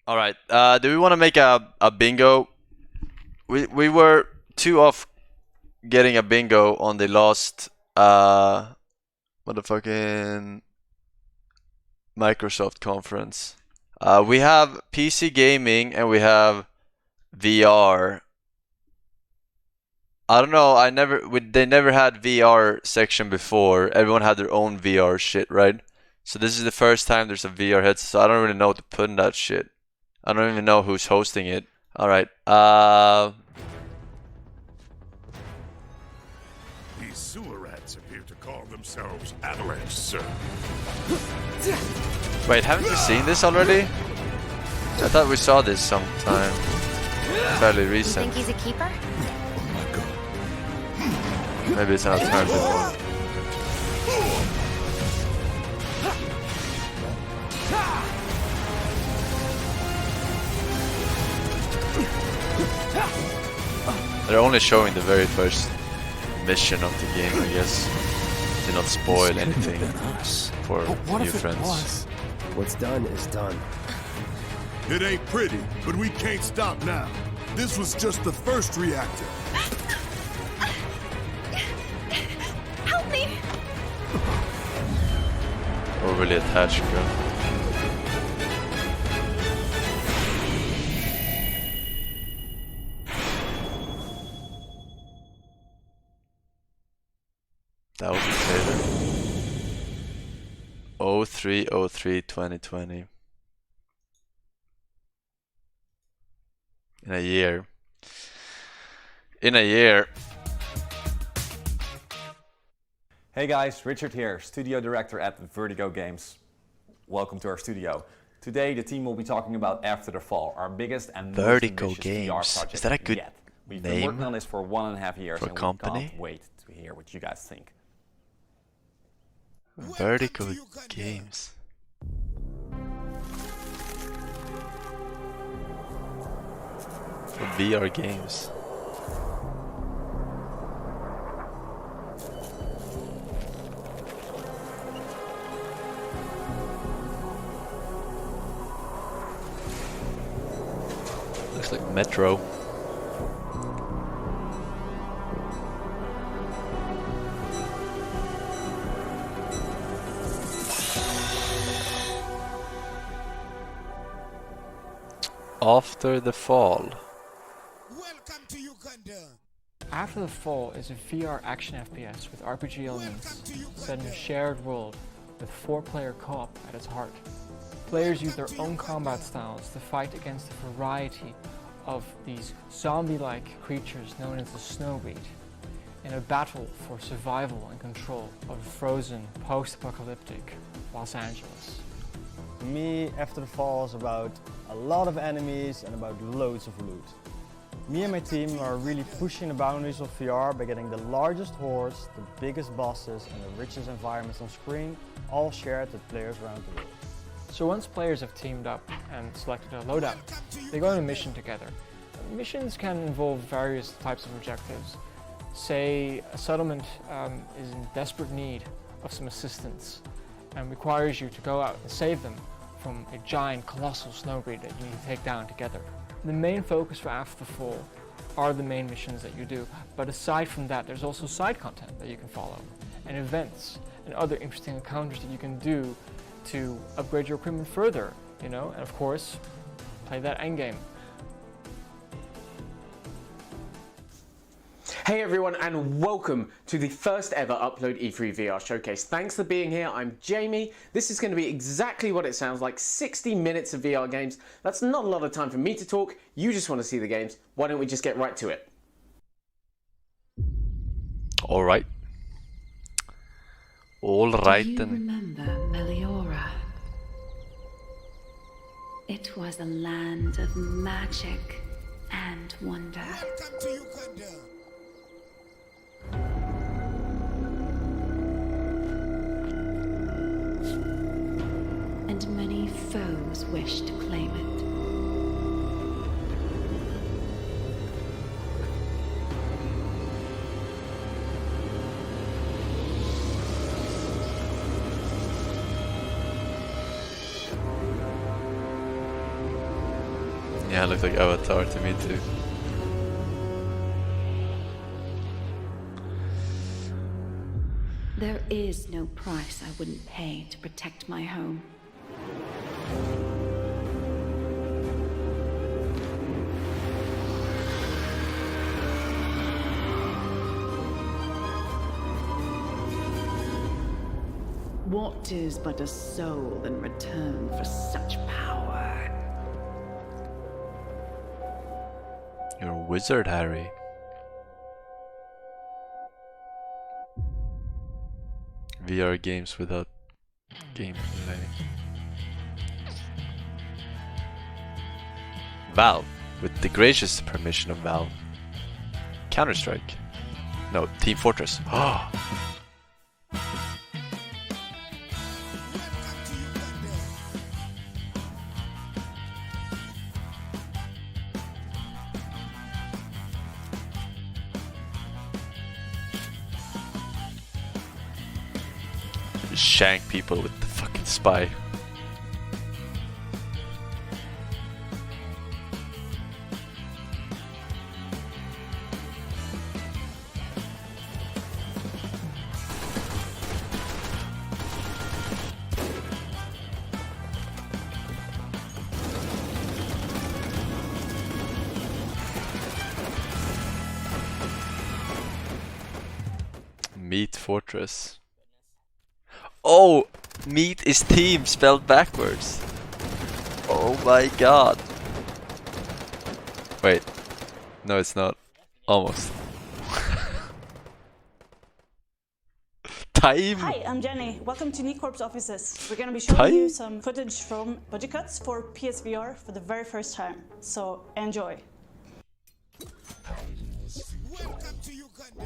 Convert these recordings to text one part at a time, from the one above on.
All right. Do we want to make a bingo? We were 2 off getting a bingo on the last motherfucking Microsoft conference. We have PC gaming and we have VR. I don't know. They never had VR section before. Everyone had their own VR shit, right? So this is the first time there's a VR headset. So I don't really know what to put in that shit. I don't even know who's hosting it. All right. These sewer rats appear to call themselves Avalanche, sir. Wait, haven't we seen this already? I thought we saw this sometime fairly You recent. think he's a keeper? Oh my god. Maybe it's an alternative one. They're only showing the very first mission of the game, I guess. Did not spoil anything for new friends. What's done is done. It ain't pretty, but we can't stop now. This was just the first reactor. Help me! Overly attached girl. That was the trailer. 03/03/2020. In a year. In a year. Hey guys, Richard here, Studio Director at Vertigo Games. Welcome to our studio. Today the team will be talking about After the Fall, our biggest and most Vertigo ambitious VR Games. project Is that a good yet. We've been working name on this for 1.5 years for a and company? we can't wait to hear what you guys think. Vertigo Games. For VR games. Looks like Metro. After the Fall. Welcome to Uganda. After the Fall is a VR action FPS with RPG elements set in a shared world with 4-player co-op at its heart. Players use their own combat styles to fight against a variety of these zombie-like creatures known as the Snowbeat in a battle for survival and control of a frozen, post-apocalyptic Los Angeles. To me, After the Fall is about a lot of enemies and about loads of loot. Me and my team are really pushing the boundaries of VR by getting the largest hordes, the biggest bosses and the richest environments on screen, all shared with players around the world. So once players have teamed up and selected a loadout, they go on a mission together. Missions can involve various types of objectives. Say a settlement is in desperate need of some assistance and requires you to go out and save them from a giant colossal snowbeat that you need to take down together. The main focus for After the Fall are the main missions that you do, but aside from that there's also side content that you can follow, and events and other interesting encounters that you can do to upgrade your equipment further, you know, and of course play that endgame. Hey everyone and welcome to the first ever Upload E3VR showcase. Thanks for being here, I'm Jamie. This is going to be exactly what it sounds like, 60 minutes of VR games. That's not a lot of time for me to talk, you just want to see the games. Why don't we just get right to it? Alright. Alright Do you then. remember Meliora? It was a land of magic and wonder. Welcome to Uganda. And many foes wished to claim it. Yeah, it looked like Avatar to me too. There is no price I wouldn't pay to protect my home. What is but a soul in return for such power? You're a wizard, Harry. VR games without gameplay. Valve, with the gracious permission of Valve. Counter-Strike. No, Team Fortress. Oh. Shank people with the fucking spy. Meat Fortress. Oh, meat is team spelled backwards. Oh my god. Wait. No, it's not. Almost. Time. Hi, I'm Jenny. Welcome to Nicorp's offices. We're going to be showing you some footage from budget cuts for PSVR for the very first time. So enjoy. Welcome to Uganda.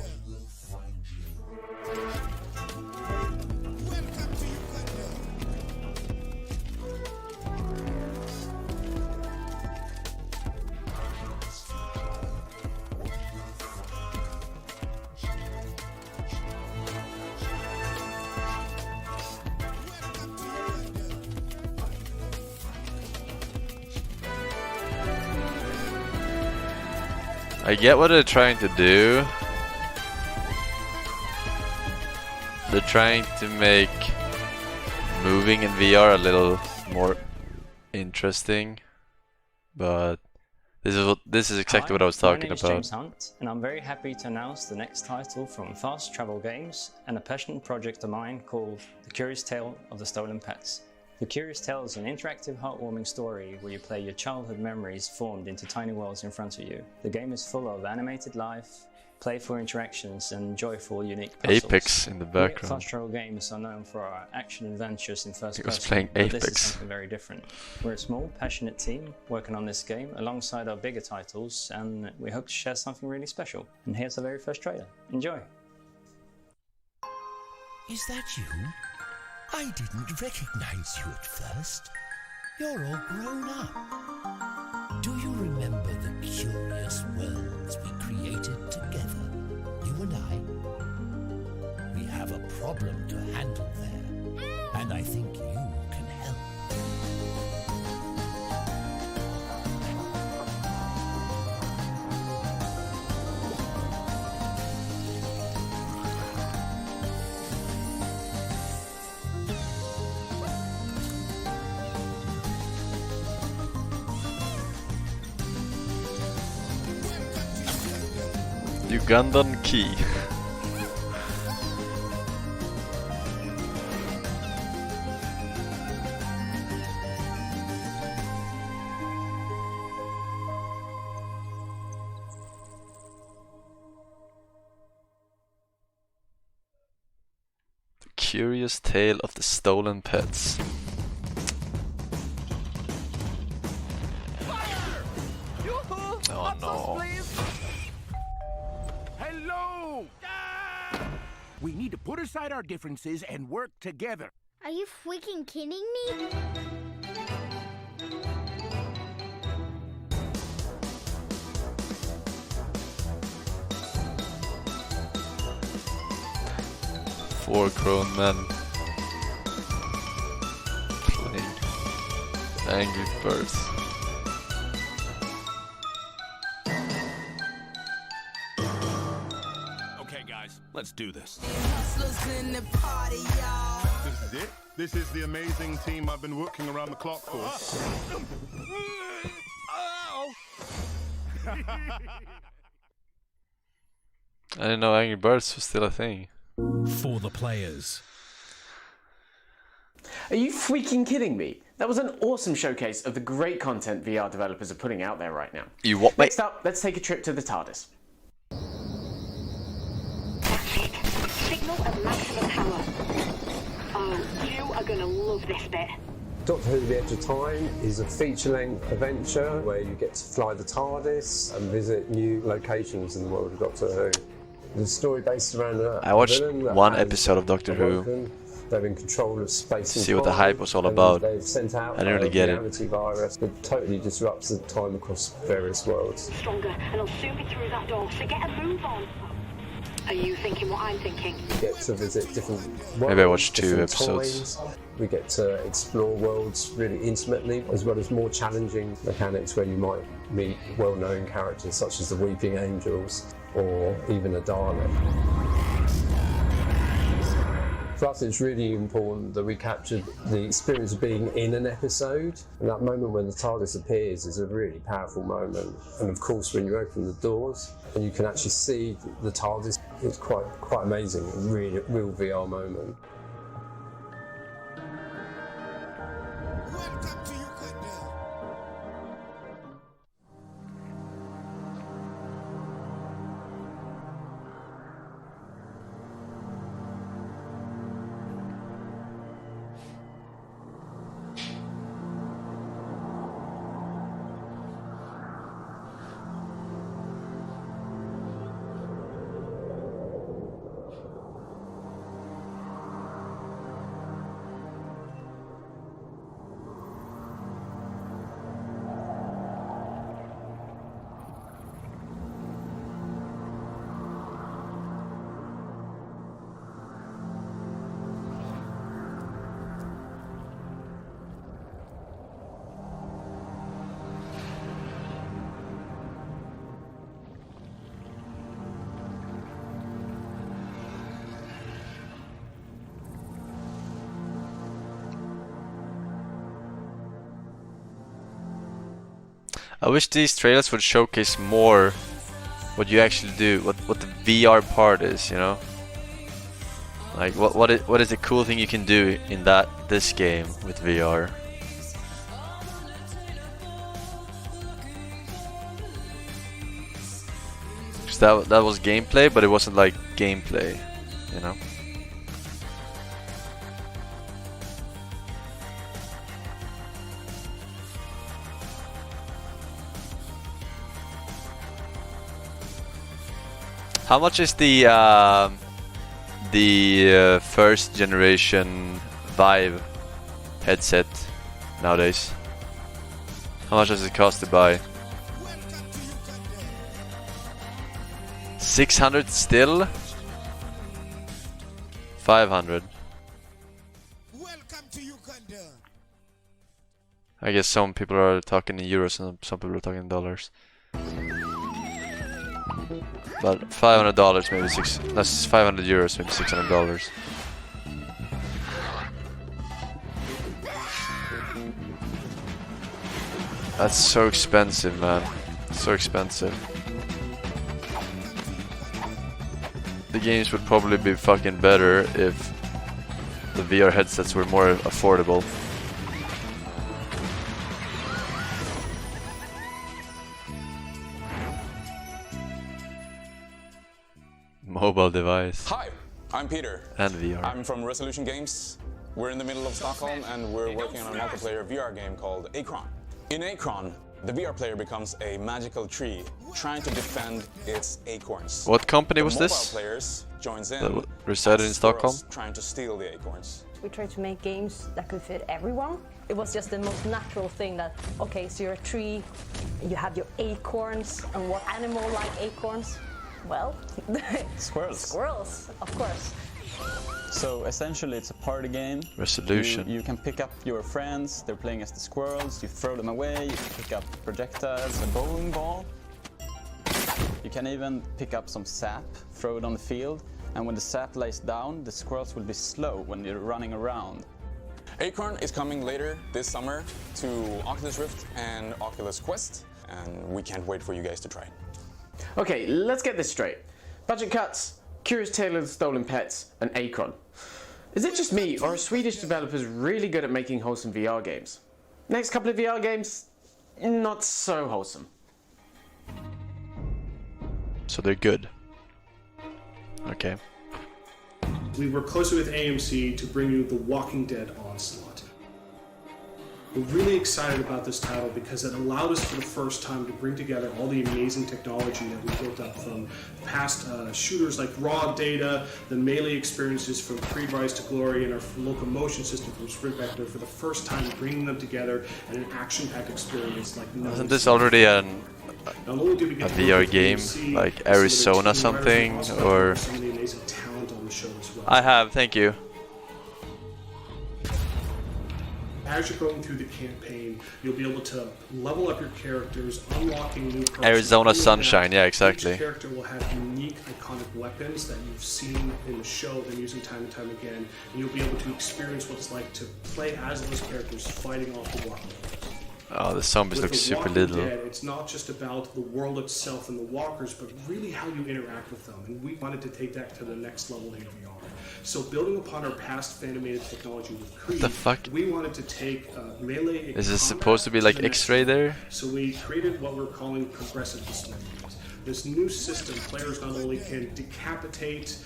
I get what they're trying to do. They're trying to make moving in VR a little more interesting, but this is exactly what I was talking my name about. is James Hunt, and I'm very happy to announce the next title from Fast Travel Games and a passion project of mine called The Curious Tale of the Stolen Pets. The Curious Tale is an interactive, heartwarming story where you play your childhood memories formed into tiny worlds in front of you. The game is full of animated life, playful interactions, and joyful, unique puzzles. Apex in the We at background. Fast Travel Games are known for our action adventures in first He was person, playing but this is Apex. something very different. We're a small, passionate team working on this game alongside our bigger titles, and we hope to share something really special. And here's the very first trailer. Enjoy! Is that you? I didn't recognize you at first. You're all grown up. Do you remember the curious worlds we created together, you and I? We have a problem to handle there, and I think you can help. Ugandan key. The Curious Tale of the Stolen Pets. Oh no. Hello! We need to put aside our differences and work together. Are you freaking kidding me? Four grown men playing Angry Birds. Let's do this. This is it. This is the amazing team I've been working around the clock for. I didn't know Angry Birds was still a thing. For the players. Are you freaking kidding me? That was an awesome showcase of the great content VR developers are putting out there right now. You what, mate? Next up, let's take a trip to the TARDIS. Signal at maximum power. Oh, you are gonna love this bit. Doctor Who The Edge of Time is a feature-length adventure where you get to fly the TARDIS and visit new locations in the world of Doctor Who. The story based around I watched one episode of Doctor Who. They're in control of space and see what the hype was all about. I didn't really get it. Virus that totally disrupts the time across various worlds. Stronger, and I'll soon be through that door, so get a move on. Are you thinking what I'm thinking? We get to visit different worlds. Maybe I watched 2 different episodes. times. We get to explore worlds really intimately, as well as more challenging mechanics where you might meet well-known characters such as the Weeping Angels or even a Dalek. For us, it's really important that we capture the experience of being in an episode, and that moment when the TARDIS appears is a really powerful moment. And of course, when you open the doors and you can actually see the TARDIS, it's quite amazing, a really real VR moment. I wish these trailers would showcase more what you actually do, what the VR part is, you know? Like what is the cool thing you can do in this game with VR? Cause that was gameplay, but it wasn't like gameplay, you know? How much is the first generation Vive headset nowadays? How much does it cost to buy? 600 still? 500. I guess some people are talking in euros and some people are talking in dollars. But $500, maybe that's 500 euros, maybe $600. That's so expensive, man. So expensive. The games would probably be fucking better if the VR headsets were more affordable. Mobile device. Hi, I'm Peter. And VR. I'm from Resolution Games. We're in the middle of Stockholm and we're working on a multiplayer VR game called Acorn. In Acorn, the VR player becomes a magical tree trying to defend its acorns. What company was the this? Mobile players joins in. That resided in Stockholm? Trying to steal the acorns. We tried to make games that could fit everyone. It was just the most natural thing that, okay, so you're a tree, you have your acorns, and what animal like acorns? Well, squirrels. Squirrels, of course. So essentially it's a party game. Resolution. You can pick up your friends, they're playing as the squirrels, you throw them away, you can pick up projectiles, a bowling ball. You can even pick up some sap, throw it on the field, and when the sap lays down, the squirrels will be slow when you're running around. Acorn is coming later this summer to Oculus Rift and Oculus Quest, and we can't wait for you guys to try it. Okay, let's get this straight. Budget cuts, Curious Tale of the Stolen Pets, and Acorn. Is it just me, or are Swedish developers really good at making wholesome VR games? Next couple of VR games, not so wholesome. So they're good. Okay. We work closely with AMC to bring you The Walking Dead Onslaught. We're really excited about this title because it allowed us for the first time to bring together all the amazing technology that we built up from past shooters like Raw Data, the melee experiences from Creed Rise to Glory, and our locomotion system from Sprint Vector for the first time, bringing them together in an action-packed experience like no. Isn't this already a VR game, like Arizona something, or? I have, thank you. As you're going through the campaign, you'll be able to level up your characters, unlocking new perks. Arizona Sunshine, yeah, exactly. Each character will have unique, iconic weapons that you've seen in the show, them using time and time again, and you'll be able to experience what it's like to play as those characters fighting off the walkers. Oh, the zombies look super little. Dead, it's not just about the world itself and the walkers, but really how you interact with them. And we wanted to take that to the next level in VR. So building upon our past animated technology with Creed, the fuck? We wanted to take melee. Is this supposed to be like X-ray there? So we created what we're calling progressive dismemberment. This new system, players not only can decapitate,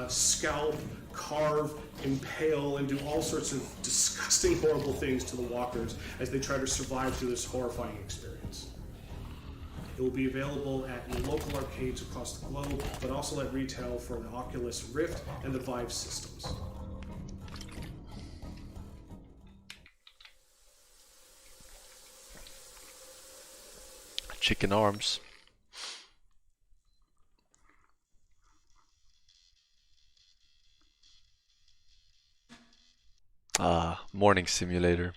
scalp, carve, impale, and do all sorts of disgusting, horrible things to the walkers as they try to survive through this horrifying experience. It will be available at your local arcades across the globe, but also at retail for the Oculus Rift and the Vive systems. Chicken arms. Ah, morning simulator.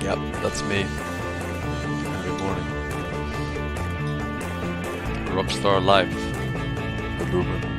Yep, that's me. Every morning. Rockstar Life. Boomer.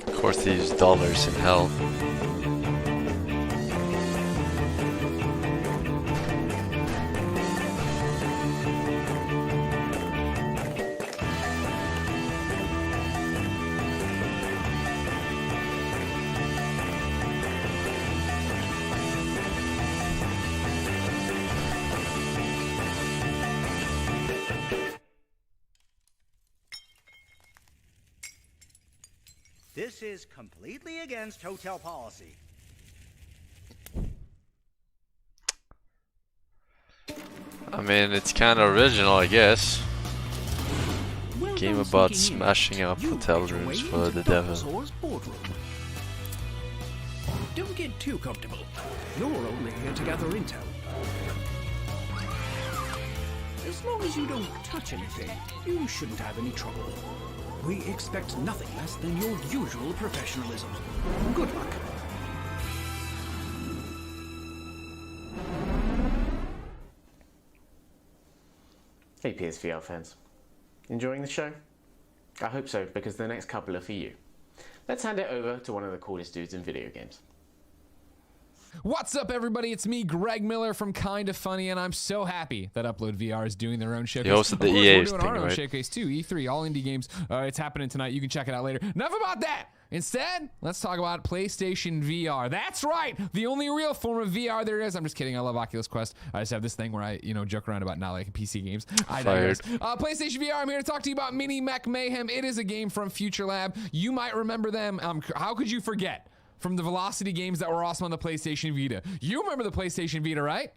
Of course they use dollars in hell. This is completely against hotel policy. I mean, it's kind of original, I guess. Game about smashing up hotel rooms for the devil. Don't get too comfortable. You're only here to gather intel. As long as you don't touch anything, you shouldn't have any trouble. We expect nothing less than your usual professionalism. Good luck. Hey PSVR fans, enjoying the show? I hope so, because the next couple are for you. Let's hand it over to one of the coolest dudes in video games. What's up, everybody? It's me, Greg Miller from Kinda Funny, and I'm so happy that Upload VR is doing their own showcase. He hosted the EA we're doing thing, our own right? showcase too, E3, all indie games. It's happening tonight. You can check it out later. Enough about that. Instead, let's talk about PlayStation VR. That's right, the only real form of VR there is. I'm just kidding. I love Oculus Quest. I just have this thing where I, joke around about not liking PC games. I digress. PlayStation VR. I'm here to talk to you about Mini Mech Mayhem. It is a game from Future Lab. You might remember them. How could you forget? From the Velocity games that were awesome on the PlayStation Vita. You remember the PlayStation Vita, right?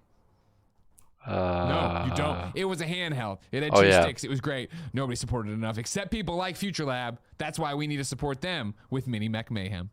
No, you don't. It was a handheld. It had two sticks. It was great. Nobody supported it enough, except people like Future Lab. That's why we need to support them with Mini Mech Mayhem.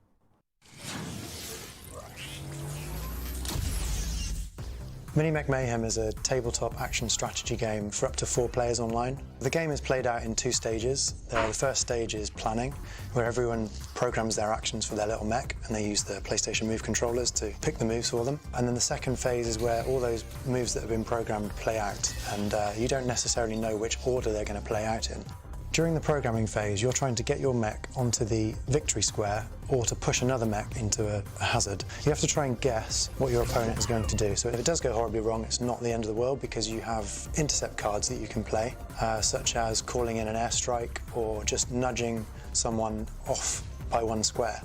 Mini Mech Mayhem is a tabletop action strategy game for up to 4 players online. The game is played out in 2 stages. The first stage is planning, where everyone programs their actions for their little mech, and they use the PlayStation Move controllers to pick the moves for them. And then the second phase is where all those moves that have been programmed play out, and you don't necessarily know which order they're going to play out in. During the programming phase, you're trying to get your mech onto the victory square or to push another mech into a hazard. You have to try and guess what your opponent is going to do. So if it does go horribly wrong, it's not the end of the world because you have intercept cards that you can play, such as calling in an airstrike or just nudging someone off by 1 square.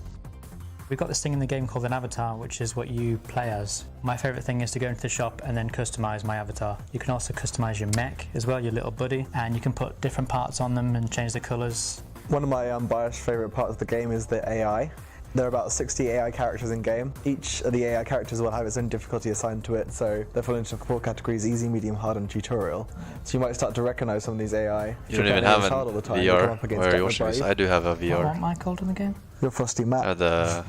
We've got this thing in the game called an avatar, which is what you play as. My favourite thing is to go into the shop and then customise my avatar. You can also customise your mech as well, your little buddy, and you can put different parts on them and change the colours. One of my unbiased favourite parts of the game is the AI. There are about 60 AI characters in game. Each of the AI characters will have its own difficulty assigned to it, so they fall into 4 categories: easy, medium, hard, and tutorial. So you might start to recognise some of these AI. You don't even have a VR where yours is. I do have a VR. What am I called in the game? Your Frosty Matt. The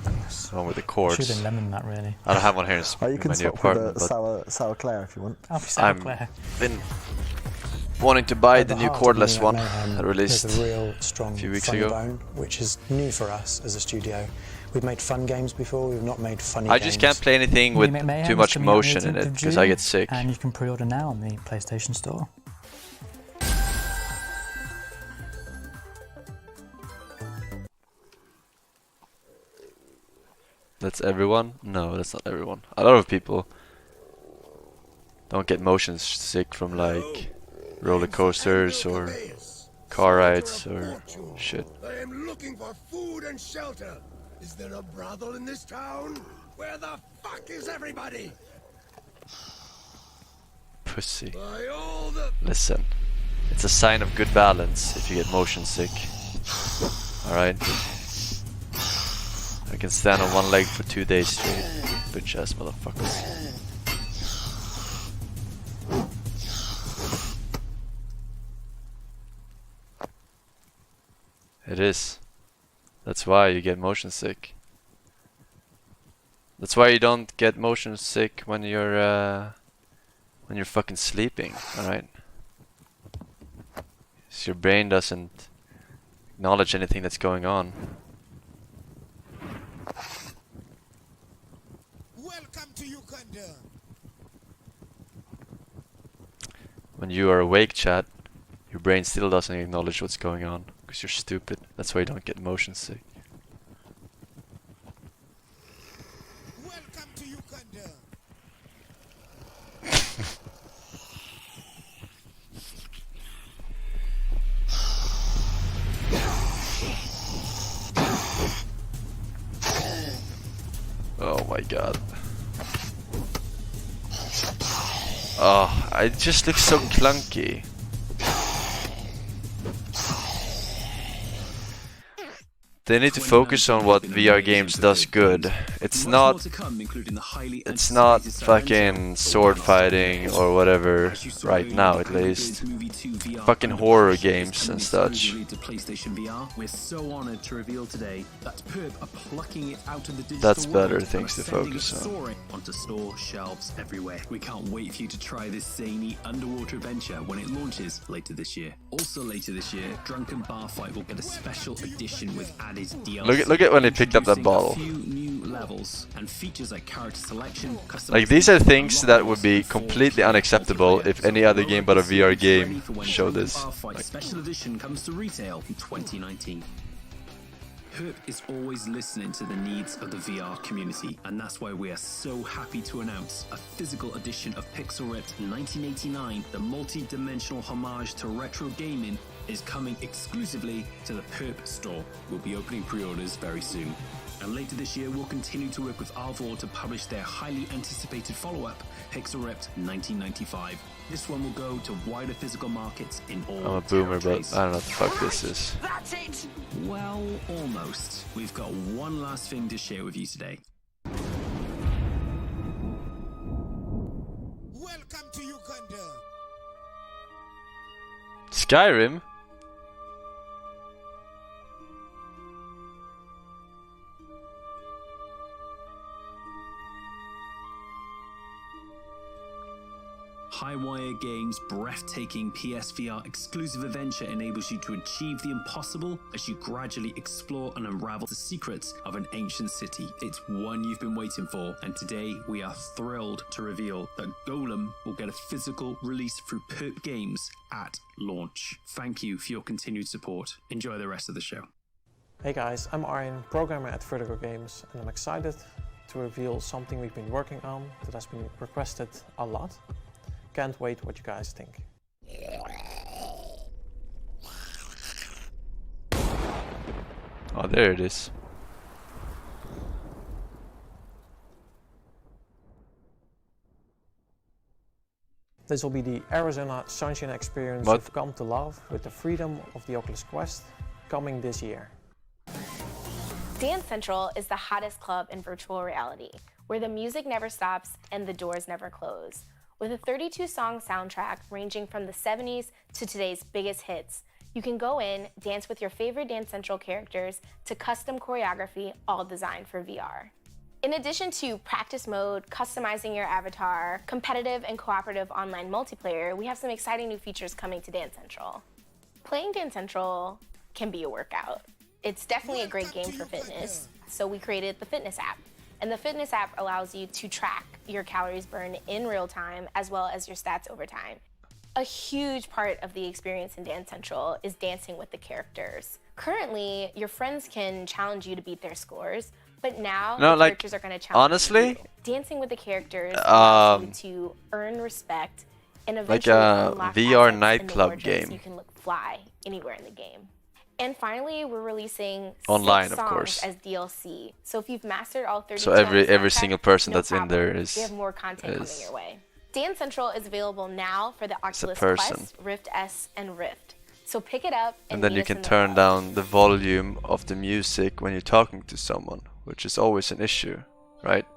one with the cords. Should have been Lemon Matt, really. I don't have one here in you can my new swap apartment. with a sour Claire if you want. I'll be Sour Claire. Been wanting to buy the new cordless one Mayhem, that released there's a real strong a few weeks funny ago. bone, which is new for us as a studio. We've made fun games before, we've not made funny I games. just can't play anything with Mini Mech Mayhem too is much coming out on motion in 18th it of because I June, get sick. And you can pre-order now on the PlayStation Store. That's everyone? No, that's not everyone. A lot of people don't get motion sick from like roller coasters or car rides or shit. I am looking for food and shelter. Is there a brothel in this town? Where the fuck is everybody? Pussy. Listen, it's a sign of good balance if you get motion sick. Alright? I can stand on one leg for 2 days straight. Bitch ass motherfuckers. It is. That's why you get motion sick. That's why you don't get motion sick when you're fucking sleeping, alright? So your brain doesn't acknowledge anything that's going on. Welcome to Uganda. When you are awake, chat, your brain still doesn't acknowledge what's going on because you're stupid. That's why you don't get motion sick. Welcome to Uganda. Oh my god. Oh, it just looks so clunky. They need to focus on what VR games does good. It's not fucking sword fighting or whatever right now, at least. Fucking horror games and such. We're so honored to reveal today that Perp are plucking it out of the digital That's better world things to and sending focus it on. soaring onto store shelves everywhere. We can't wait for you to try this zany underwater adventure when it launches later this year. Also later this year, Drunken Bar Fight will get a special edition with added DLC. Look at when they picked up that bottle. A few new levels and features like character selection, Like, these are things that would be completely unacceptable if any other game but a VR game showed this. Bar Fight special edition comes to retail in 2019. Herp is always listening to the needs of the VR community, and that's why we are so happy to announce a physical edition of Pixel Ripped 1989, the multi-dimensional homage to retro gaming, is coming exclusively to the Herp store. We'll be opening pre-orders very soon. And later this year, we'll continue to work with Arvor to publish their highly anticipated follow-up, Pixel Ripped 1995. This one will go to wider physical markets in all I'm a boomer, territories. but I don't know what the fuck this is. That's it! Well, almost. We've got one last thing to share with you today. Welcome to Uganda. Skyrim? Highwire Games' breathtaking PSVR exclusive adventure enables you to achieve the impossible as you gradually explore and unravel the secrets of an ancient city. It's one you've been waiting for, and today we are thrilled to reveal that Golem will get a physical release through Perp Games at launch. Thank you for your continued support. Enjoy the rest of the show. Hey guys, I'm Arjen, programmer at Vertigo Games, and I'm excited to reveal something we've been working on that has been requested a lot. Can't wait what you guys think. Oh, there it is. This will be the Arizona Sunshine experience What? you've come to love with the freedom of the Oculus Quest coming this year. Dance Central is the hottest club in virtual reality, where the music never stops and the doors never close. With a 32-song soundtrack ranging from the 70s to today's biggest hits, you can go in, dance with your favorite Dance Central characters to custom choreography, all designed for VR. In addition to practice mode, customizing your avatar, competitive and cooperative online multiplayer, we have some exciting new features coming to Dance Central. Playing Dance Central can be a workout. It's definitely a great game for fitness, so we created the Fitness app. And the Fitness app allows you to track your calories burned in real time as well as your stats over time. A huge part of the experience in Dance Central is dancing with the characters. Currently, your friends can challenge you to beat their scores, but now No, the like, characters are going to challenge honestly, you. Dancing with the characters allows you to earn respect and like eventually a unlock VR assets in the nightclub wardrobe so game. you can look fly anywhere in the game. And finally, we're releasing Online, 6 of songs course. as DLC. So if you've mastered all 30 So every single person that's in there is we have more content coming your way. Dance Central is available now for the Oculus person. Quest, Rift S, and Rift. So pick it up and then meet you us can in the turn club. down the volume of the music when you're talking to someone, which is always an issue, right?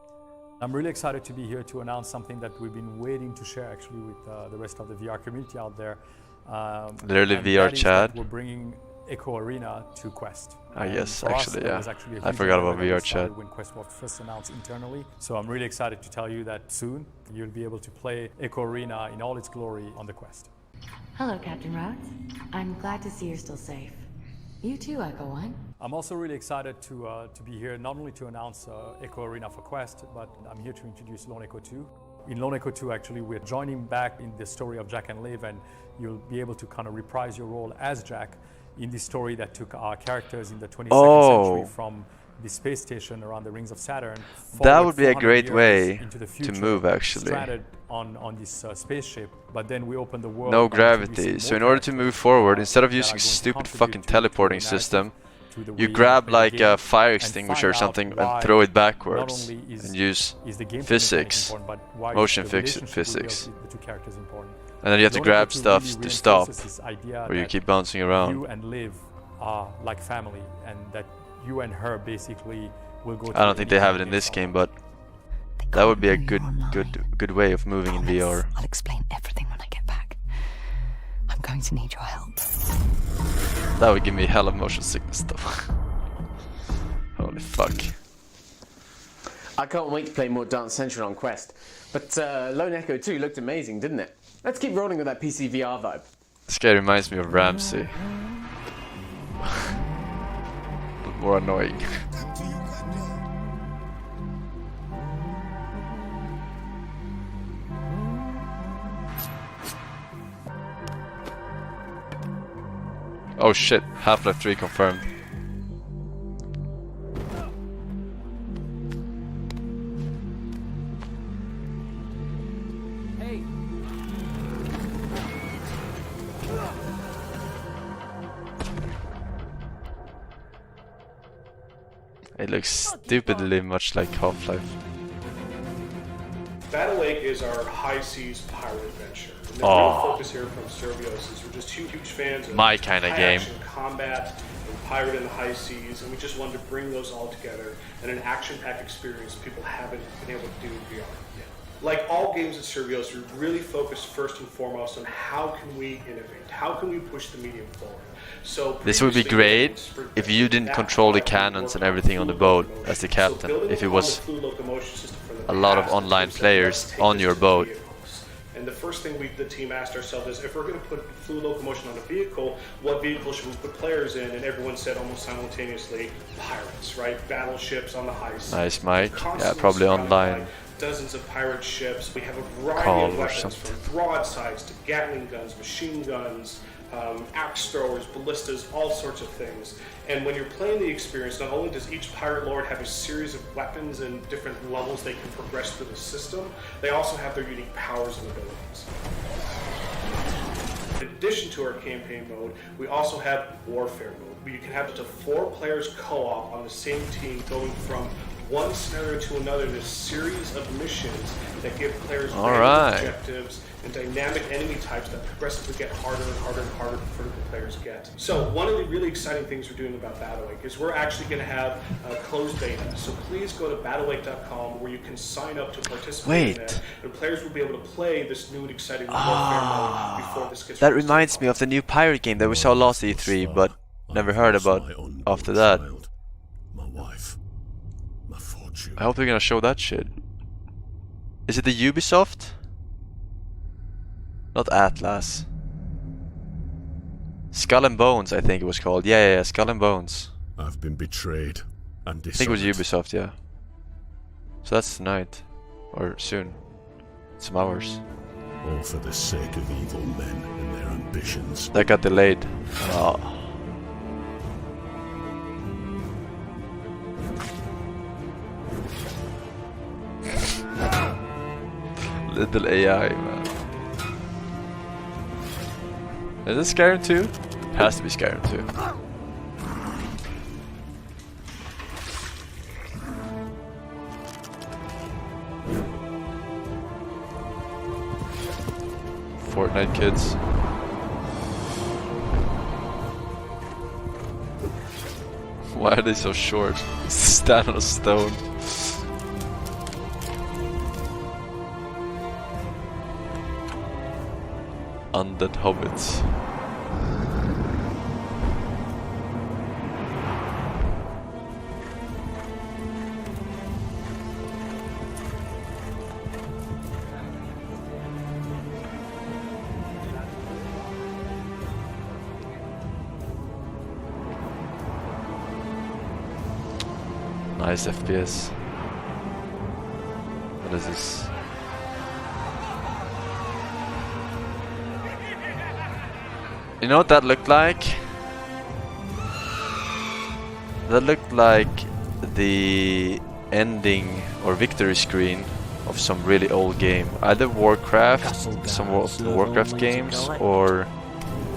I'm really excited to be here to announce something that we've been waiting to share actually with the rest of the VR community out there. Literally and VR that is that chat. We're bringing Echo Arena to Quest. Ah, yes, for us, actually, that yeah. was actually a I huge forgot endeavor about that we VR started chat. when Quest was first announced internally. So I'm really excited to tell you that soon you'll be able to play Echo Arena in all its glory on the Quest. Hello, Captain Wrath. I'm glad to see you're still safe. You too, Echo One. I'm also really excited to be here not only to announce Echo Arena for Quest, but I'm here to introduce Lone Echo 2. In Lone Echo 2, actually, we're joining back in the story of Jack and Liv, and you'll be able to kind of reprise your role as Jack in this story that took our characters in the 22nd century from the space station around the rings of Saturn. That would be a 400 great years way into the to future, move, actually. Stranded on this spaceship, but then we open the world. No by gravity. introducing So more in order to characters move forward, that instead of are using going to stupid contribute fucking to the teleporting narrative, system, to the you way grab play the like game, a fire and extinguisher or find out something and why throw it not backwards only is and use the gameplay physics, mechanic important, but why motion is the relationship we build physics. with the two characters important. And then you have to Lone grab Echo 2 stuff really to stop, reinforces this idea or you that keep bouncing around. You and Liv are like family, and that you and her basically will go. I don't think they have it in this game, but that would be a good way of moving in VR. I'll explain everything when I get back. I'm going to need your help. That would give me hell of motion sickness stuff. Holy fuck. I can't wait to play more Dance Central on Quest. But Lone Echo 2 looked amazing, didn't it? Let's keep rolling with that PC VR vibe. This guy reminds me of Ramsey. But more annoying. Oh shit, Half-Life 3 confirmed. It looks stupidly much like Half-Life. Battle Lake is our high seas pirate adventure. And the Oh. real focus here from Servios is we're just huge fans of My kinda high game. action combat and pirate in the high seas, and we just wanted to bring those all together in an action-packed experience people haven't been able to do in VR yet. Like all games at Servios, we really focus first and foremost on how can we innovate, how can we push the medium forward. So This would be great if you didn't control the cannons and everything on the boat as the captain. If it was a lot of online players on your boat. And the first thing the team asked ourselves is, if we're going to put fluid locomotion on a vehicle, what vehicle should we put players in? And everyone said almost simultaneously, pirates, right? Battleships on the high seas. Nice, Mike. Yeah, Constantly probably surrounded by online. Dozens of pirate ships. We have a variety Call of or weapons, something. from broadsides to Gatling guns, machine guns, axe throwers, ballistas, all sorts of things. And when you're playing the experience, not only does each pirate lord have a series of weapons and different levels they can progress through the system, they also have their unique powers and abilities. In addition to our campaign mode, we also have warfare mode, where you can have up to 4 players co-op on the same team, going from one scenario to another in a series of missions that give players All random right. objectives and dynamic enemy types that progressively get harder and harder and harder the further the players get. So one of the really exciting things we're doing about Battle Lake is we're actually going to have a closed beta. So please go to battlelake.com where you can sign up to participate in Wait. that, and players will be able to play this new and exciting warfare mode before this gets That released. reminds me of the new pirate game that we saw last E3, but never heard about after that. I hope they're gonna show that shit. Is it the Ubisoft? Not Atlas. Skull and Bones, I think it was called. Yeah, Skull and Bones. I've been betrayed and I think it was dishonored. Ubisoft, yeah. So that's tonight. Or soon. Some hours. All for the sake of evil men and their ambitions. That got delayed. Oh. Little AI, man. Is this Skyrim 2? It has to be Skyrim 2. Fortnite kids. Why are they so short? Stand on a stone. Undead hobbits. Nice FPS. What is this? You know what that looked like? That looked like the ending or victory screen of some really old game. Either Warcraft, some of the Warcraft games, or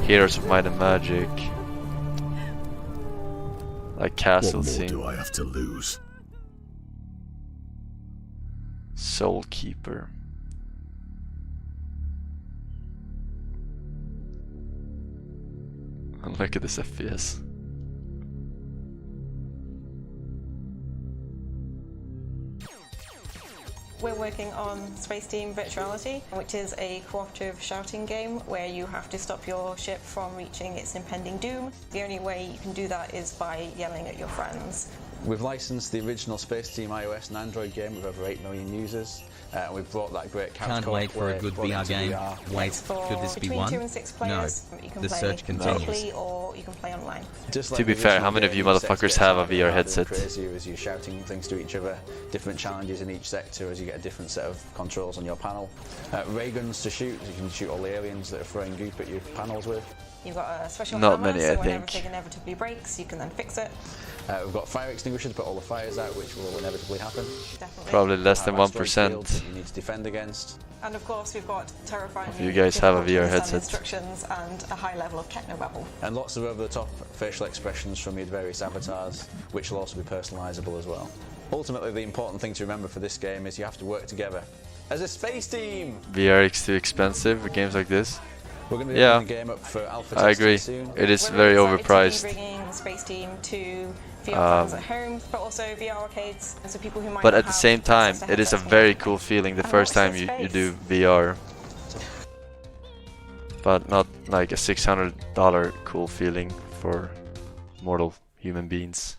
Heroes of Might and Magic. Like castle What more scene. do I have to lose? Soul Keeper. And look at this FPS. We're working on Space Team Virtuality, which is a cooperative shouting game where you have to stop your ship from reaching its impending doom. The only way you can do that is by yelling at your friends. We've licensed the original Space Team iOS and Android game with over 8 million users. We've brought that great couch Can't co-op wait for a where good brought it VR to game. VR. Wait, It's for could this be between one? 2 and 6 No, players. You can the play search continues. locally or you can play online. Just To be the fair, original how many of game, you each sector motherfuckers gets have a harder VR and headset? crazier as you're shouting things to each other, different challenges in each sector as you get a different set of controls on your panel. Ray guns to shoot, you can shoot all the aliens that are throwing goop at your panels with. You've got a special Not hammer, many, so I when think. everything inevitably breaks, you can then fix it. We've got fire extinguishers to put all the fires out, which will inevitably happen. Definitely. Probably less than You have asteroid 1%. fields that you need to defend against. And of course, we've got terrifying If you guys have a VR headset. instructions and a high level of technobabble. And lots of over-the-top facial expressions from your various avatars, which will also be personalizable as well. Ultimately, the important thing to remember for this game is you have to work together as a space team. VR is too expensive for games like this. We're going to be Yeah, opening the game up for alpha I testing agree. soon. It is We're very really excited overpriced. to be bringing the Space Team to VR fans at home, but also VR arcades, and so people who might But not at the have same time, access to it is a headsets very can cool feeling the And first watch time the you space. do VR. But not like a $600 cool feeling for mortal human beings.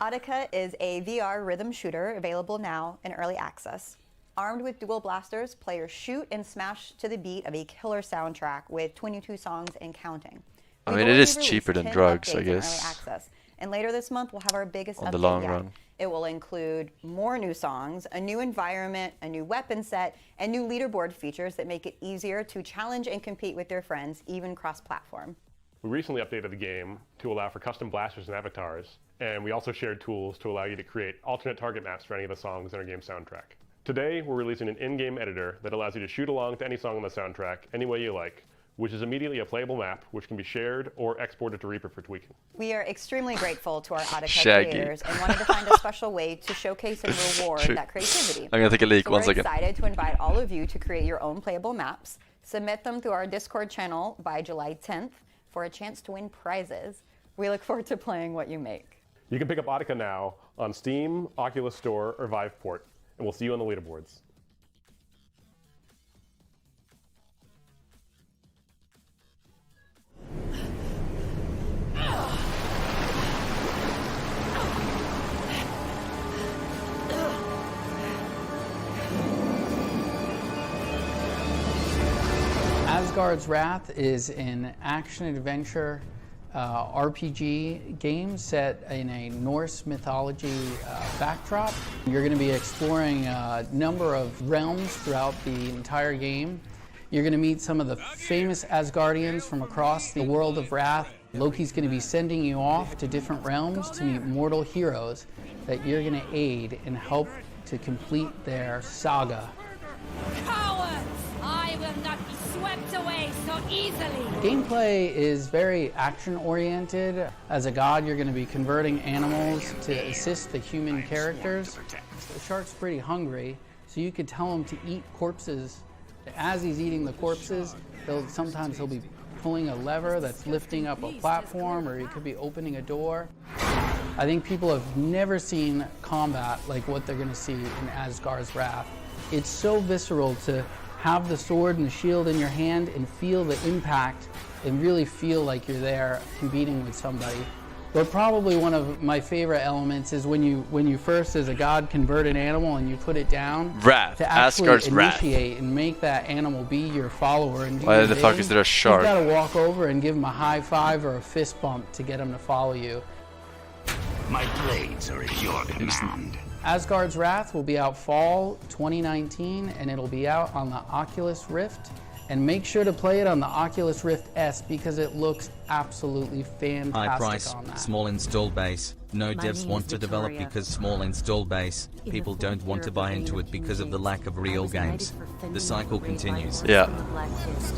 Audica is a VR rhythm shooter available now in early access. Armed with dual blasters, players shoot and smash to the beat of a killer soundtrack with 22 songs and counting. I We've mean, it already is released cheaper than 10 drugs, I updates in early guess. access. And later this month, we'll have our biggest On the update long yet. run. It will include more new songs, a new environment, a new weapon set, and new leaderboard features that make it easier to challenge and compete with your friends, even cross-platform. We recently updated the game to allow for custom blasters and avatars, and we also shared tools to allow you to create alternate target maps for any of the songs in our game soundtrack. Today, we're releasing an in-game editor that allows you to shoot along to any song on the soundtrack any way you like, which is immediately a playable map which can be shared or exported to Reaper for tweaking. We are extremely grateful to our Audica Shaggy. creators and wanted to find a special way to showcase and reward True. that creativity. I'm gonna take a leak, So 1 we're second. excited to invite all of you to create your own playable maps. Submit them through our Discord channel by July 10th for a chance to win prizes. We look forward to playing what you make. You can pick up Audica now on Steam, Oculus Store, or Viveport, and we'll see you on the leaderboards. Asgards Wrath is an action-adventure RPG game set in a Norse mythology backdrop. You're going to be exploring a number of realms throughout the entire game. You're going to meet some of the famous Asgardians from across the world of Wrath. Loki's going to be sending you off to different realms to meet mortal heroes that you're going to aid and help to complete their saga. Cowards! I will not be swept away so easily! Gameplay is very action-oriented. As a god, you're going to be converting animals to assist the human characters. The shark's pretty hungry, so you could tell him to eat corpses. As he's eating the corpses, sometimes he'll be pulling a lever that's lifting up a platform, or he could be opening a door. I think people have never seen combat like what they're going to see in Asgards Wrath. It's so visceral to have the sword and the shield in your hand and feel the impact and really feel like you're there competing with somebody. But probably one of my favorite elements is when you first, as a god, convert an animal and you put it down. Wrath, to actually Asgard's Wrath. initiate and make that animal be your follower and do Why your the fuck bidding. is there a shark? You gotta walk over and give him a high five or a fist bump to get him to follow you. My blades are at your command. Asgard's Wrath will be out fall 2019, and it'll be out on the Oculus Rift. And make sure to play it on the Oculus Rift S because it looks absolutely fantastic High price, on that. small install base. No My devs name want is to develop Victoria. because small install base. In People the don't fourth want year to of the buy reign into of it King because of the James, lack of I real was knighted games. for fending The cycle the grave by continues. order Yeah. from the Black Fist.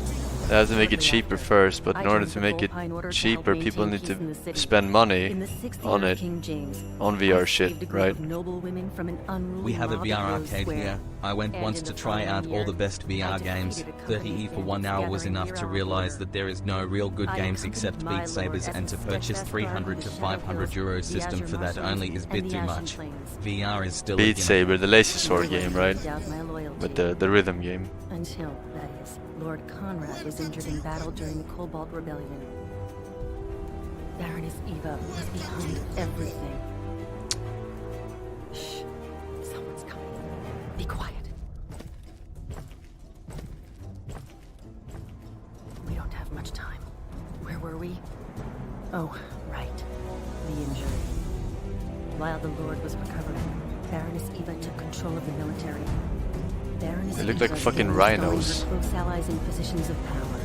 They have to make it Shortly cheaper after, first, but in I order joined to the make it Bullpine Order to cheaper, help people maintain need peace in the to city. spend money In the sixth on year it, of King James, on I VR shit, saved a group right? of noble women from an unruly We have a mob VR at Rose arcade Square. here. I went And once in to the try out following all the year, best I VR defeated games. a company 30E of for 1 hour was gathering enough near to our realize border. that there is no real good I games accompanied except my Beat Sabers, lord and to as purchase steadfast 300 guard to of the Shadow 500 Hills, euro the system Azure for that Marshes, only is a and bit the too Ashen much. Plains. VR is still a Beat gimmick. Saber, the laser sword No one game, could right? doubt my loyalty. With the rhythm game. Until, that is, Lord Conrad was injured in battle during the Cobalt Rebellion. Baroness Eva was behind everything. Shh. Someone's coming. Be quiet. We don't have much time. Where were we? Oh, right. The injury. While the Lord was recovering, Baroness Eva took control of the military. Baroness They look Eva like fucking began installing rhinos. her close allies in positions of power.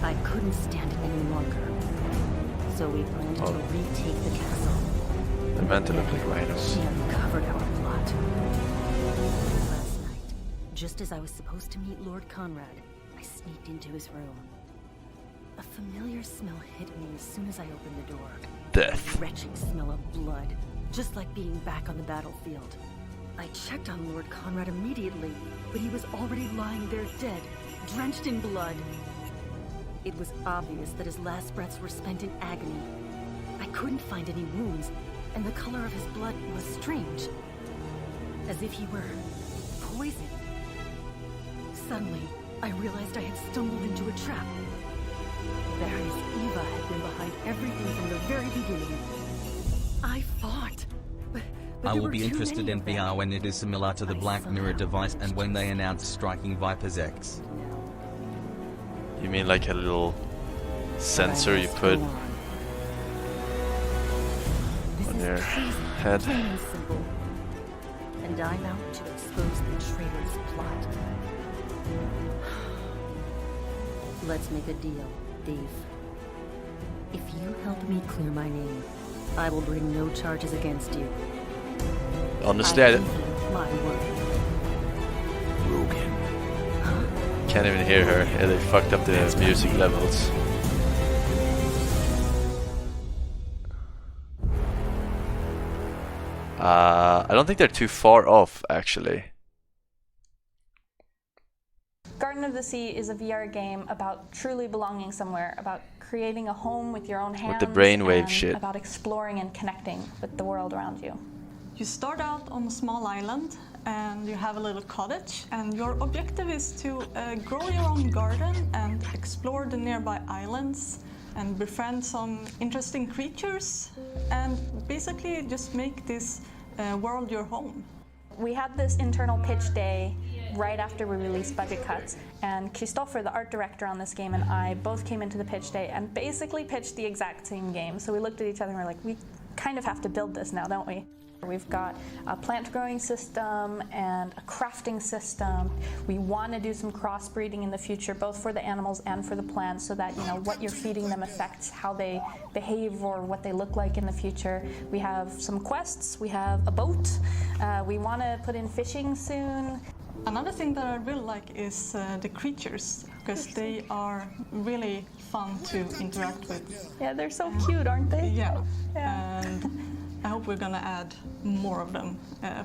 I couldn't stand it any longer. So we planned to retake the castle. They're meant to look like rhinos. She uncovered our plot. Last night, just as I was supposed to meet Lord Conrad, I sneaked into his room. A familiar smell hit me as soon as I opened the door. Death. A retching smell of blood, just like being back on the battlefield. I checked on Lord Conrad immediately, but he was already lying there dead, drenched in blood. It was obvious that his last breaths were spent in agony. I couldn't find any wounds, and the color of his blood was strange, as if he were poisoned. Suddenly, I realized I had stumbled into a trap. Baroness Eva had been behind everything from the very beginning. I fought, but I there will were be too interested many in of them. VR when it is similar to the Black Mirror device and when they announce striking Viper's X. You mean like a little sensor you put on your head? Plain and simple. And I'm out to expose the traitor's plot. Let's make a deal, Dave. If you help me clear my name, I will bring no charges against you. Honestly, I My word. can't even hear her. Yeah, they fucked up the music levels. I don't think they're too far off, actually. Garden of the Sea is a VR game about truly belonging somewhere, about creating a home with your own hands, With the brainwave and shit. about exploring and connecting with the world around you. You start out on a small island and you have a little cottage, and your objective is to grow your own garden and explore the nearby islands and befriend some interesting creatures and basically just make this world your home. We had this internal pitch day right after we released budget cuts, and Christopher, the art director on this game, and I both came into the pitch day and basically pitched the exact same game. So we looked at each other and we're like, we kind of have to build this now, don't we? We've got a plant growing system and a crafting system. We want to do some crossbreeding in the future, both for the animals and for the plants, so that, you know, what you're feeding them affects how they behave or what they look like in the future. We have some quests, we have a boat, we want to put in fishing soon. Another thing that I really like is the creatures, because they are really fun to interact with. Yeah, they're so cute, aren't they? Yeah. And I hope we're gonna add more of them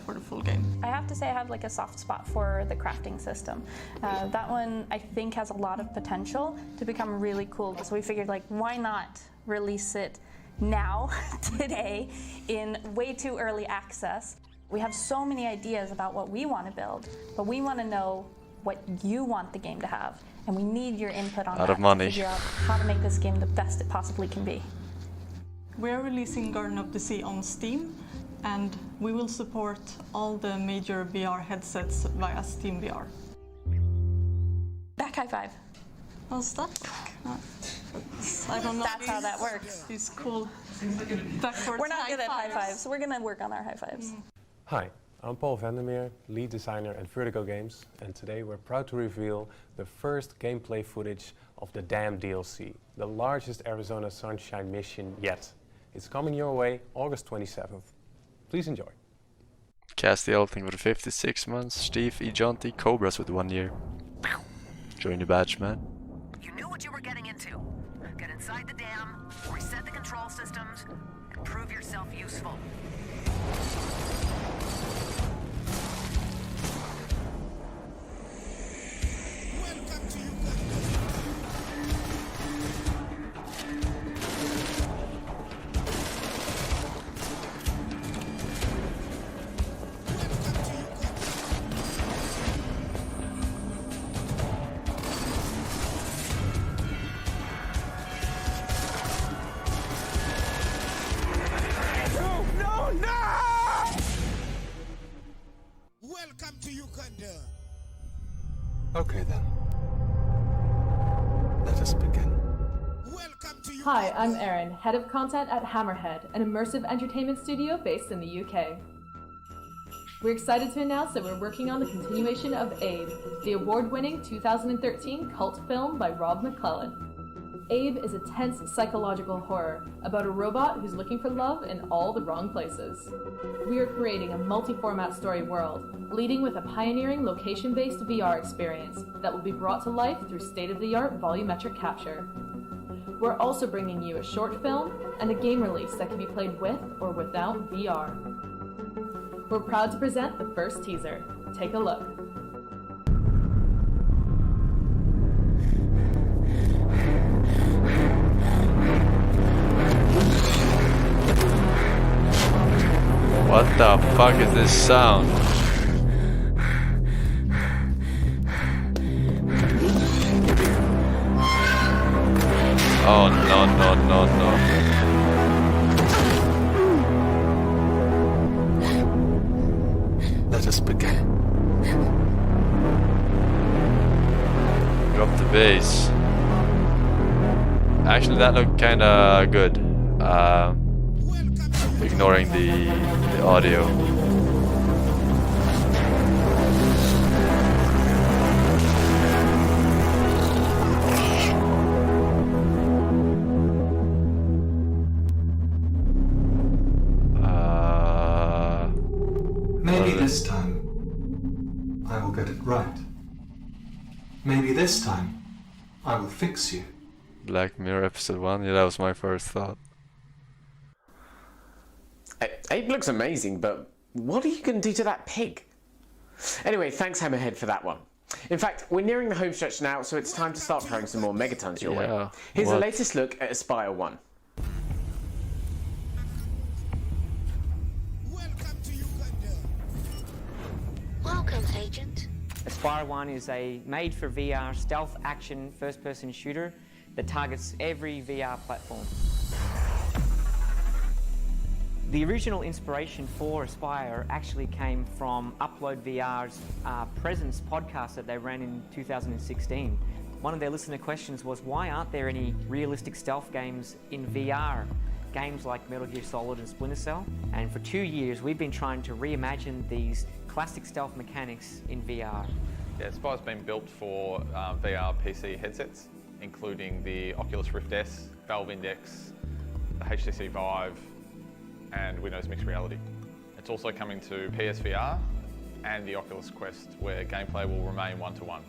for the full game. I have to say I have like a soft spot for the crafting system. That one I think has a lot of potential to become really cool. So we figured, like, why not release it now, today, in way too early access. We have so many ideas about what we want to build, but we want to know what you want the game to have, and we need your input on Out that of money. to figure out how to make this game the best it possibly can be. We're releasing Garden of the Sea on Steam, and we will support all the major VR headsets via Steam VR. Back high five. How's that? I don't know. That's how that works. These cool backwards We're not good at high fives. fives, so we're going to work on our high fives. Hi, I'm Paul Vandermeer, lead designer at Vertigo Games, and today we're proud to reveal the first gameplay footage of the Dam DLC, the largest Arizona Sunshine mission yet. It's coming your way August 27th. Please enjoy. Castiel, thing for 56 months. Steve, E. Jonty, Cobras with 1 year. Join the batch, man. You knew what you were getting into. Get inside the dam, reset the control systems, and prove yourself useful. Welcome to Uganda. Okay then. Let us begin. Hi, I'm Erin, head of content at Hammerhead, an immersive entertainment studio based in the UK. We're excited to announce that we're working on the continuation of Aid, the award-winning 2013 cult film by Rob McClellan. Abe is a tense psychological horror about a robot who's looking for love in all the wrong places. We are creating a multi-format story world, leading with a pioneering location-based VR experience that will be brought to life through state-of-the-art volumetric capture. We're also bringing you a short film and a game release that can be played with or without VR. We're proud to present the first teaser. Take a look. What the fuck is this sound? Oh no no no no. Let us begin. Drop the bass. Actually, that looked kinda good. Ignoring the audio. Maybe this time I will get it right. Maybe this time I will fix you. Black Mirror episode 1? Yeah, that was my first thought. Abe looks amazing, but what are you going to do to that pig? Anyway, thanks Hammerhead for that one. In fact, we're nearing the home stretch now, so it's time to start throwing some more megatons your way. Here's the latest look at Aspire 1. Welcome, Agent. Aspire 1 is a made-for-VR stealth action first-person shooter that targets every VR platform. The original inspiration for Aspire actually came from Upload VR's Presence podcast that they ran in 2016. One of their listener questions was, why aren't there any realistic stealth games in VR? Games like Metal Gear Solid and Splinter Cell. And for 2 years, we've been trying to reimagine these classic stealth mechanics in VR. Yeah, Aspire's been built for VR PC headsets, including the Oculus Rift S, Valve Index, the HTC Vive, and Windows Mixed Reality. It's also coming to PSVR and the Oculus Quest, where gameplay will remain one-to-one.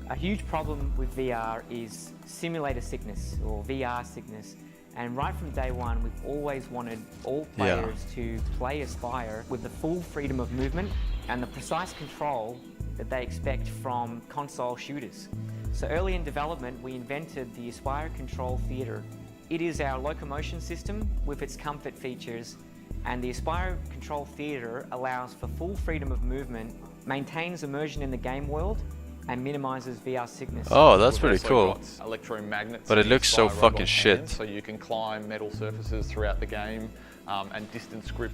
A huge problem with VR is simulator sickness, or VR sickness. And right from day one, we've always wanted all players to play Aspire with the full freedom of movement and the precise control that they expect from console shooters. So early in development, we invented the Aspire Control Theater. It is our locomotion system with its comfort features, and the Aspire Control Theater allows for full freedom of movement, maintains immersion in the game world, and minimizes VR sickness. Oh, that's pretty cool. Electromagnets, but it looks so fucking shit. So you can climb metal surfaces throughout the game and distance grip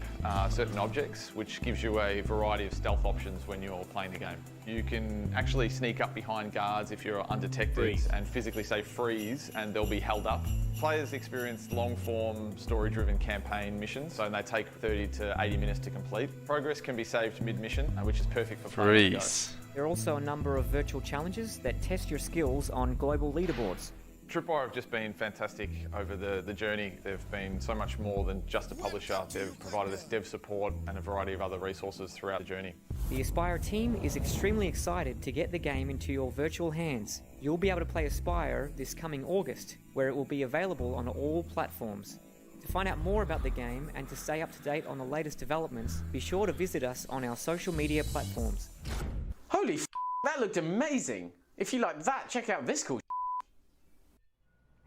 certain objects, which gives you a variety of stealth options when you're playing the game. You can actually sneak up behind guards if you're undetected and physically say freeze, and they'll be held up. Players experience long-form, story-driven campaign missions, so they take 30 to 80 minutes to complete. Progress can be saved mid-mission, which is perfect for playing. Freeze. There are also a number of virtual challenges that test your skills on global leaderboards. Tripwire have just been fantastic over the journey. They've been so much more than just a publisher. They've provided us dev support and a variety of other resources throughout the journey. The Aspire team is extremely excited to get the game into your virtual hands. You'll be able to play Aspire this coming August, where it will be available on all platforms. To find out more about the game and to stay up to date on the latest developments, be sure to visit us on our social media platforms. Holy f***, that looked amazing! If you like that, check out this cool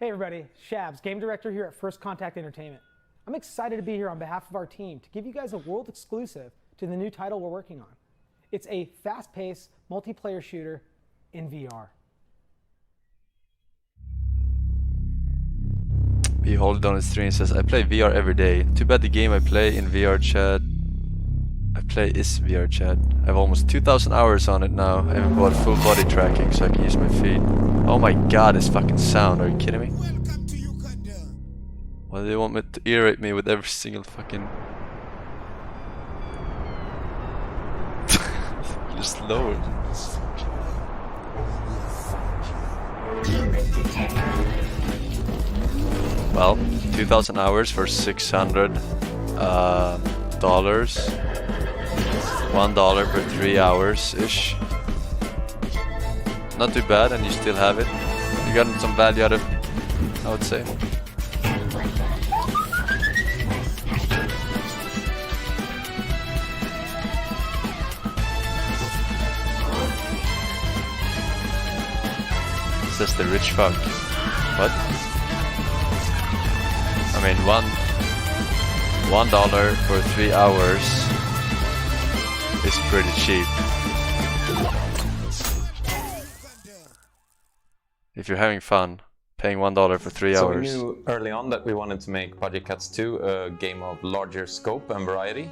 Hey everybody, Shabs, Game Director here at First Contact Entertainment. I'm excited to be here on behalf of our team to give you guys a world exclusive to the new title we're working on. It's a fast-paced, multiplayer shooter in VR. Behold on his stream says, I play VR every day. Too bad the game I play in VR chat is VR chat. I have almost 2,000 hours on it now. I even bought full body tracking so I can use my feet. Oh my god, this fucking sound, are you kidding me? Why do they want me to irrate me with every single fucking... Just lower it. Well, 2,000 hours for $600 $1 per 3 hours ish. Not too bad, and you still have it. You got some value out of it, I would say. Says the rich fuck. What? I mean, $1 for 3 hours is pretty cheap. If you're having fun, paying $1 for 3 So hours. we knew early on that we wanted to make Budget Cuts 2 a game of larger scope and variety.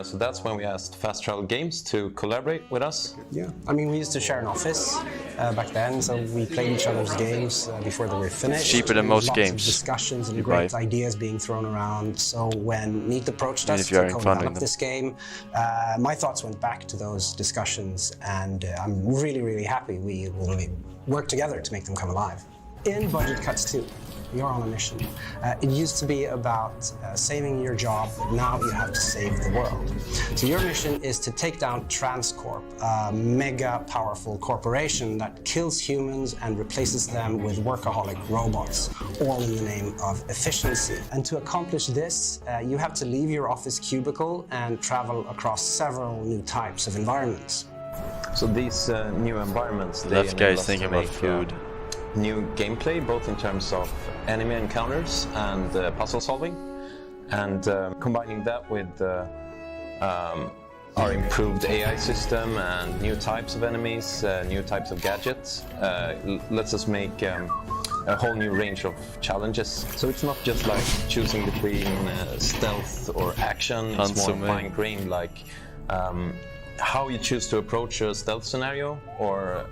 So that's when we asked Fast Travel Games to collaborate with us. Yeah, I mean, we used to share an office back then, so we played each other's games before they were finished. It's cheaper than most Lots games. of discussions and you great buy. ideas being thrown around. So when Neat approached Even us if you're to having fun co-develop doing this game, my thoughts went back to those discussions, and I'm really, really happy we will work together to make them come alive. In Budget Cuts 2, you're on a mission. It used to be about saving your job, but now you have to save the world. So your mission is to take down Transcorp, a mega powerful corporation that kills humans and replaces them with workaholic robots, all in the name of efficiency. And to accomplish this, you have to leave your office cubicle and travel across several new types of environments. So these new environments, they That enable guy's us thinking to about make, food. New gameplay, both in terms of enemy encounters and puzzle solving, and combining that with our improved AI system and new types of enemies, new types of gadgets, lets us make a whole new range of challenges. So it's not just like choosing between stealth or action, it's more fine-grained, like how you choose to approach a stealth scenario, or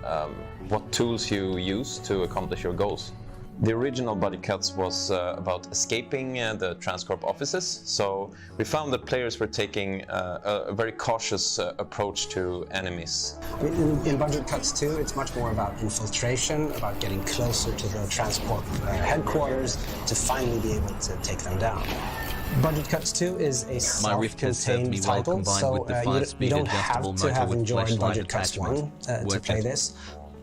what tools you use to accomplish your goals. The original Budget Cuts was about escaping the Transcorp offices, so we found that players were taking a very cautious approach to enemies. I mean, in Budget Cuts 2, it's much more about infiltration, about getting closer to the Transcorp headquarters to finally be able to take them down. Budget Cuts 2 is a self-contained title, so you don't have to have enjoyed Budget Cuts 1 to play this,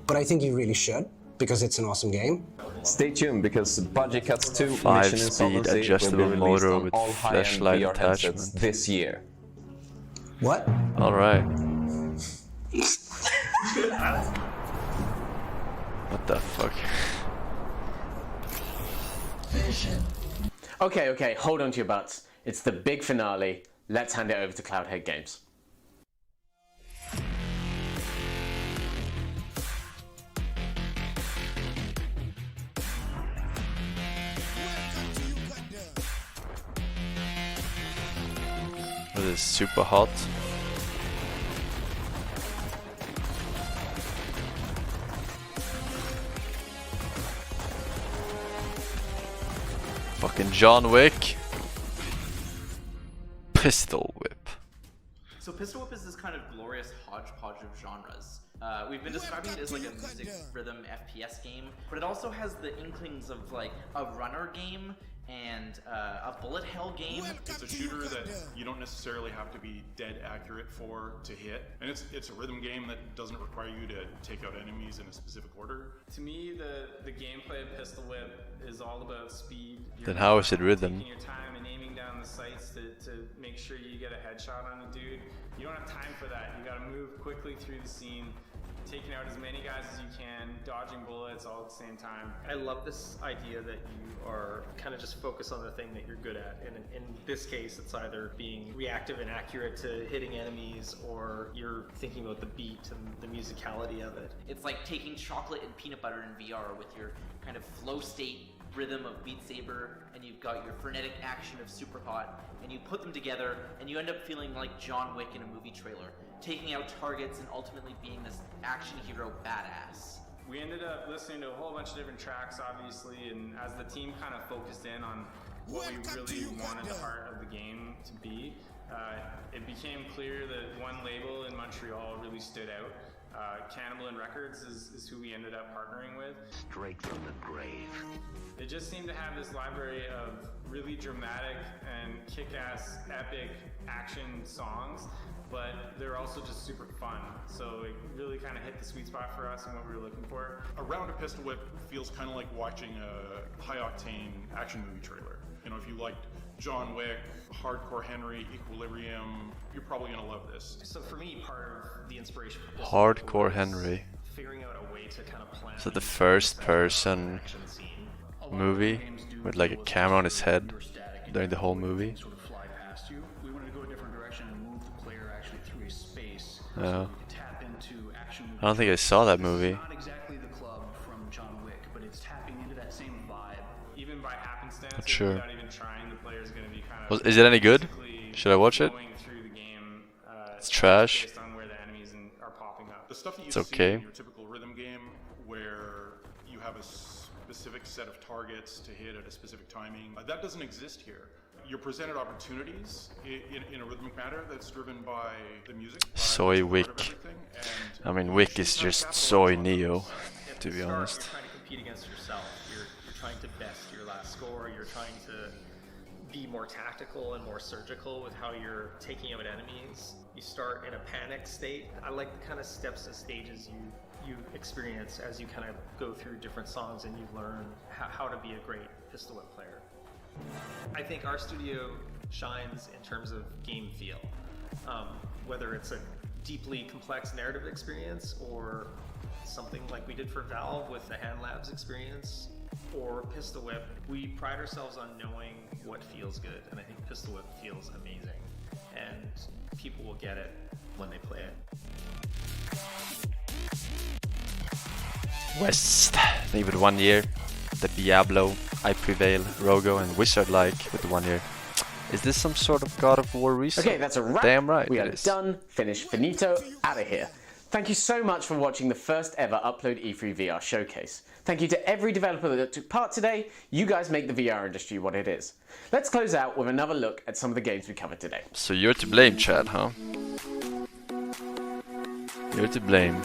but I think you really should, because it's an awesome game. Stay tuned, because Budget Cuts 2 Mission 5-speed Insolvency adjustable will be released motor on with all high-end flashlight VR headsets attachment. this year. What? Alright. What the fuck? Okay, hold on to your butts. It's the big finale. Let's hand it over to Cloudhead Games. This is super hot. Fucking John Wick. Pistol Whip. So Pistol Whip is this kind of glorious hodgepodge of genres. We've been describing it as like a music rhythm FPS game, but it also has the inklings of like a runner game and a bullet hell game. It's a shooter that you don't necessarily have to be dead accurate for to hit, and it's a rhythm game that doesn't require you to take out enemies in a specific order. To me, the gameplay of Pistol Whip is all about speed. Then how is it rhythm? Taking your time and aiming down the sights to make sure you get a headshot on a dude. You don't have time for that. You gotta move quickly through the scene, taking out as many guys as you can, dodging bullets all at the same time. I love this idea that you are kind of just focus on the thing that you're good at. And in this case, it's either being reactive and accurate to hitting enemies, or you're thinking about the beat and the musicality of it. It's like taking chocolate and peanut butter in VR with your kind of flow state rhythm of Beat Saber, and you've got your frenetic action of Superhot, and you put them together, and you end up feeling like John Wick in a movie trailer, taking out targets and ultimately being this action hero badass. We ended up listening to a whole bunch of different tracks, obviously, and as the team kind of focused in on what we really wanted the heart of the game to be, it became clear that one label in Montreal really stood out. Cannibal Records is who we ended up partnering with. Straight from the grave. They just seem to have this library of really dramatic and kick-ass, epic action songs, but they're also just super fun. So it really kind of hit the sweet spot for us and what we were looking for. A round of Pistol Whip feels kind of like watching a high-octane action movie trailer. You know, if you liked John Wick, Hardcore Henry, Equilibrium, you're probably gonna love this. So for me, part of the inspiration for Hardcore Henry. figuring out a way to kind of plan. So the first person movie with like a camera on his head during the whole movie. Sort of fly past you. We wanted to go a different direction and move the player actually through a space. Yeah. So we could tap into action. I don't think I saw that movie. Not exactly the club from John Wick, but it's tapping into that same vibe. Even by happenstance, Not sure. without even trying, the player's going to be kind of. Is it any good? Should I watch it? Going through the game, It's trash. based on where the enemies are popping up. The stuff that you It's see okay. in your typical rhythm game, where you have a specific set of targets to hit at a specific timing, that doesn't exist here. You're presented opportunities in a rhythmic manner that's driven by the music. Soy Wick. I mean, Wick is just soy Neo, to be honest. You're trying to compete against yourself. You're trying to best your last score. You're trying to be more tactical and more surgical with how you're taking out enemies. You start in a panic state. I like the kind of steps and stages you experience as you kind of go through different songs and you learn how to be a great Pistol Whip player. I think our studio shines in terms of game feel. Whether it's a deeply complex narrative experience or something like we did for Valve with the Hand Labs experience or Pistol Whip, we pride ourselves on knowing what feels good, and I think Pistol Whip feels amazing, and people will get it when they play it. West, leave it 1 year. The Diablo, I Prevail, Rogo, and Wizard-like with 1 year. Is this some sort of God of War reset? Okay, that's a wrap. Damn right. We it are is. done, finished, finito, out of here. Thank you so much for watching the first ever Upload E3VR showcase. Thank you to every developer that took part today. You guys make the VR industry what it is. Let's close out with another look at some of the games we covered today. So you're to blame, Chad, huh? You're to blame.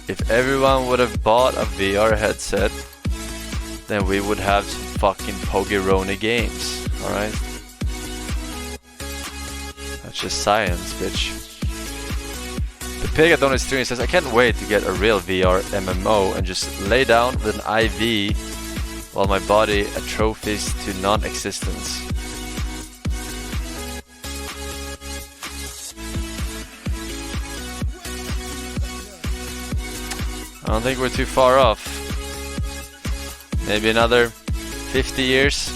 If everyone would have bought a VR headset, then we would have some fucking Pogeroni games, alright? That's just science, bitch. The Pig at Donut Stream says, I can't wait to get a real VR MMO and just lay down with an IV while my body atrophies to non-existence. I don't think we're too far off. Maybe another 50 years.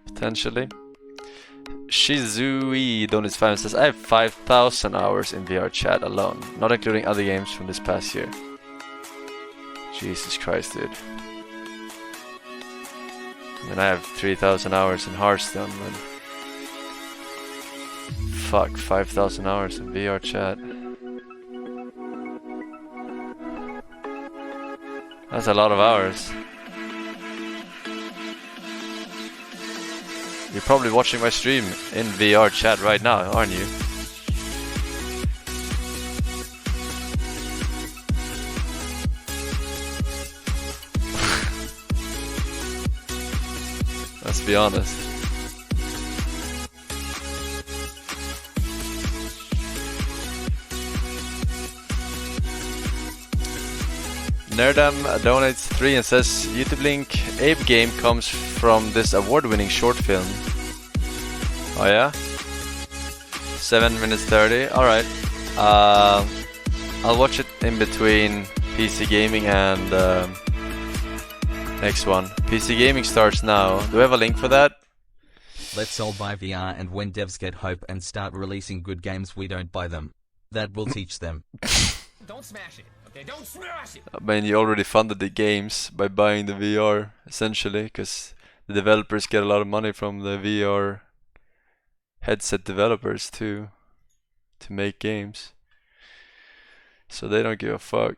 Potentially. Shizui Donis 5 says, I have 5,000 hours in VR chat alone, not including other games from this past year. Jesus Christ, dude. And I have 3,000 hours in Hearthstone, man. Fuck, 5,000 hours in VR chat. That's a lot of hours. You're probably watching my stream in VR chat right now, aren't you? Let's be honest. Nerdam donates 3 and says, YouTube link, Ape Game comes from this award-winning short film. Oh yeah? 7 minutes 30, alright. I'll watch it in between PC Gaming and next one. PC Gaming starts now. Do we have a link for that? Let's all buy VR, and when devs get hype and start releasing good games, we don't buy them. that will teach them. Don't smash it, okay? Don't smash it! I mean, you already funded the games by buying the VR, essentially, because the developers get a lot of money from the VR headset developers too, to make games. So they don't give a fuck.